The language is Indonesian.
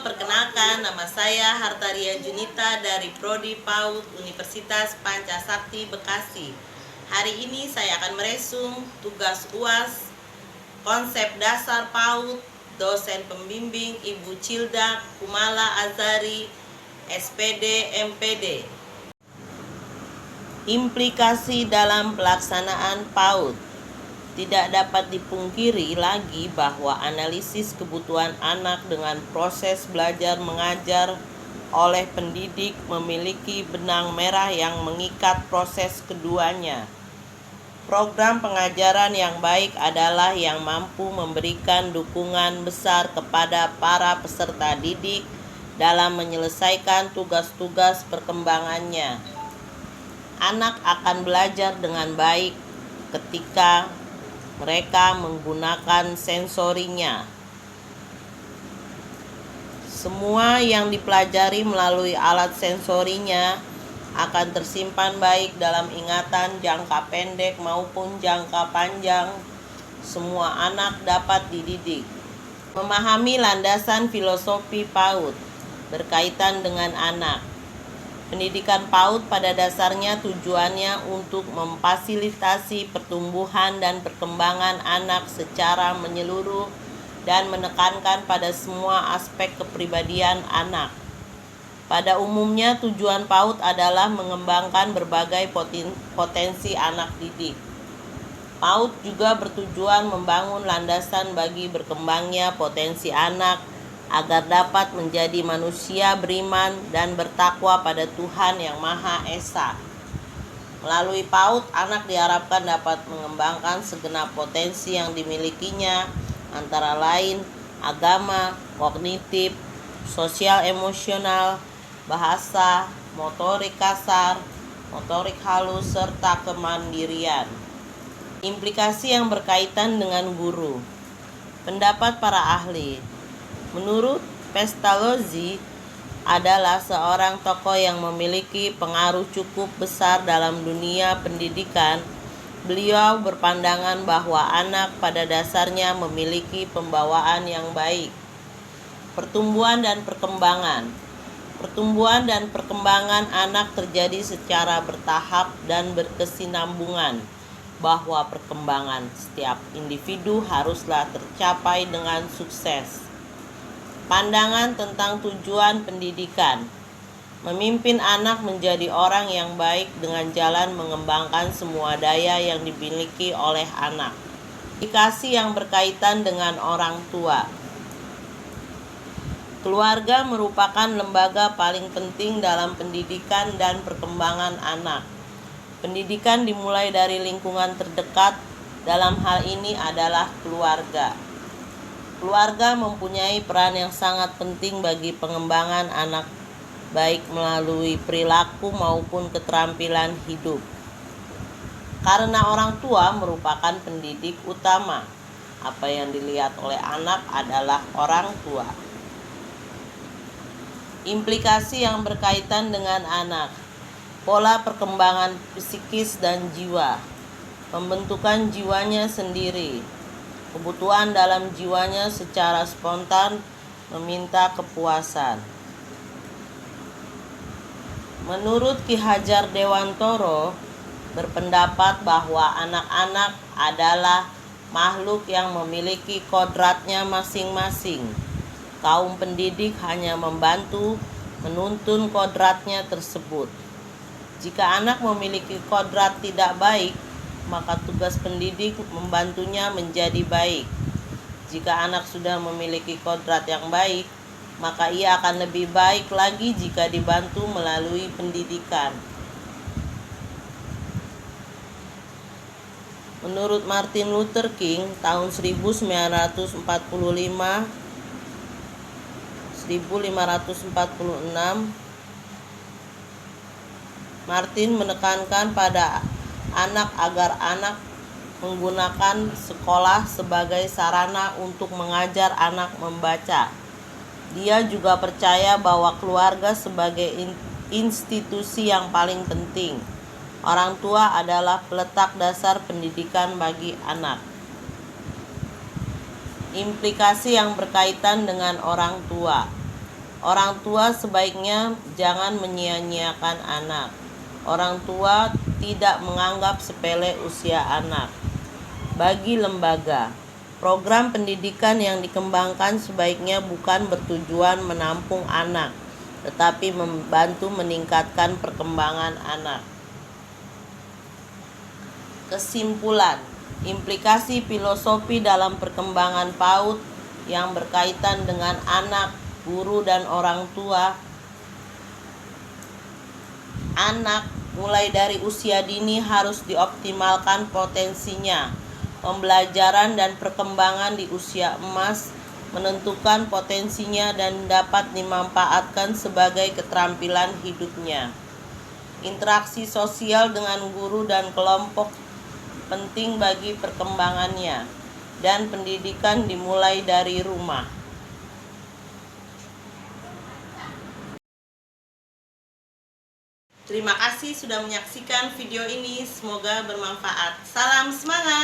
perkenalkan, nama saya Hartaria Junita dari Prodi PAUD Universitas Pancasakti Bekasi. Hari ini saya akan meresum tugas UAS konsep dasar PAUD, dosen pembimbing Ibu Cilda Kumala Azari, SPD MPD. Implikasi dalam pelaksanaan PAUD. Tidak dapat dipungkiri lagi bahwa analisis kebutuhan anak dengan proses belajar mengajar oleh pendidik memiliki benang merah yang mengikat proses keduanya. Program pengajaran yang baik adalah yang mampu memberikan dukungan besar kepada para peserta didik dalam menyelesaikan tugas-tugas perkembangannya. Anak akan belajar dengan baik ketika mereka menggunakan sensorinya. Semua yang dipelajari melalui alat sensorinya akan tersimpan baik dalam ingatan jangka pendek maupun jangka panjang. Semua anak dapat dididik. Memahami landasan filosofi PAUD berkaitan dengan anak. Pendidikan PAUD pada dasarnya tujuannya untuk memfasilitasi pertumbuhan dan perkembangan anak secara menyeluruh dan menekankan pada semua aspek kepribadian anak. Pada umumnya tujuan PAUD adalah mengembangkan berbagai potensi anak didik. PAUD juga bertujuan membangun landasan bagi berkembangnya potensi anak agar dapat menjadi manusia beriman dan bertakwa pada Tuhan Yang Maha Esa. Melalui PAUD, anak diharapkan dapat mengembangkan segenap potensi yang dimilikinya, antara lain agama, kognitif, sosial emosional, bahasa, motorik kasar, motorik halus, serta kemandirian. Implikasi yang berkaitan dengan guru. Pendapat para ahli. Menurut Pestalozzi adalah seorang tokoh yang memiliki pengaruh cukup besar dalam dunia pendidikan. Beliau berpandangan bahwa anak pada dasarnya memiliki pembawaan yang baik. Pertumbuhan dan perkembangan. Pertumbuhan dan perkembangan anak terjadi secara bertahap dan berkesinambungan, bahwa perkembangan setiap individu haruslah tercapai dengan sukses. Pandangan tentang tujuan pendidikan. Memimpin anak menjadi orang yang baik dengan jalan mengembangkan semua daya yang dimiliki oleh anak. Implikasi yang berkaitan dengan orang tua. Keluarga merupakan lembaga paling penting dalam pendidikan dan perkembangan anak. Pendidikan dimulai dari lingkungan terdekat, dalam hal ini adalah keluarga. Keluarga mempunyai peran yang sangat penting bagi pengembangan anak, baik melalui perilaku maupun keterampilan hidup. Karena orang tua merupakan pendidik utama, apa yang dilihat oleh anak adalah orang tua. Implikasi yang berkaitan dengan anak. Pola perkembangan psikis dan jiwa. Pembentukan jiwanya sendiri. Kebutuhan dalam jiwanya secara spontan meminta kepuasan. Menurut Ki Hajar Dewantoro berpendapat bahwa anak-anak adalah makhluk yang memiliki kodratnya masing-masing. Kaum pendidik hanya membantu menuntun kodratnya tersebut. Jika anak memiliki kodrat tidak baik, maka tugas pendidik membantunya menjadi baik. Jika anak sudah memiliki kodrat yang baik, maka ia akan lebih baik lagi jika dibantu melalui pendidikan. Menurut Martin Luther King, tahun 1945-1546, Martin menekankan pada anak agar anak menggunakan sekolah sebagai sarana untuk mengajar anak membaca. Dia juga percaya bahwa keluarga sebagai institusi yang paling penting. Orang tua adalah peletak dasar pendidikan bagi anak. Implikasi yang berkaitan dengan orang tua. Orang tua sebaiknya jangan menyia-nyiakan anak. Orang tua tidak menganggap sepele usia anak. Bagi lembaga, program pendidikan yang dikembangkan sebaiknya bukan bertujuan menampung anak, tetapi membantu meningkatkan perkembangan anak. Kesimpulan, implikasi filosofi dalam perkembangan PAUD yang berkaitan dengan anak, guru, dan orang tua. Anak mulai dari usia dini harus dioptimalkan potensinya. Pembelajaran dan perkembangan di usia emas menentukan potensinya dan dapat dimanfaatkan sebagai keterampilan hidupnya. Interaksi sosial dengan guru dan kelompok penting bagi perkembangannya, dan pendidikan dimulai dari rumah. Terima kasih sudah menyaksikan video ini, semoga bermanfaat. Salam semangat!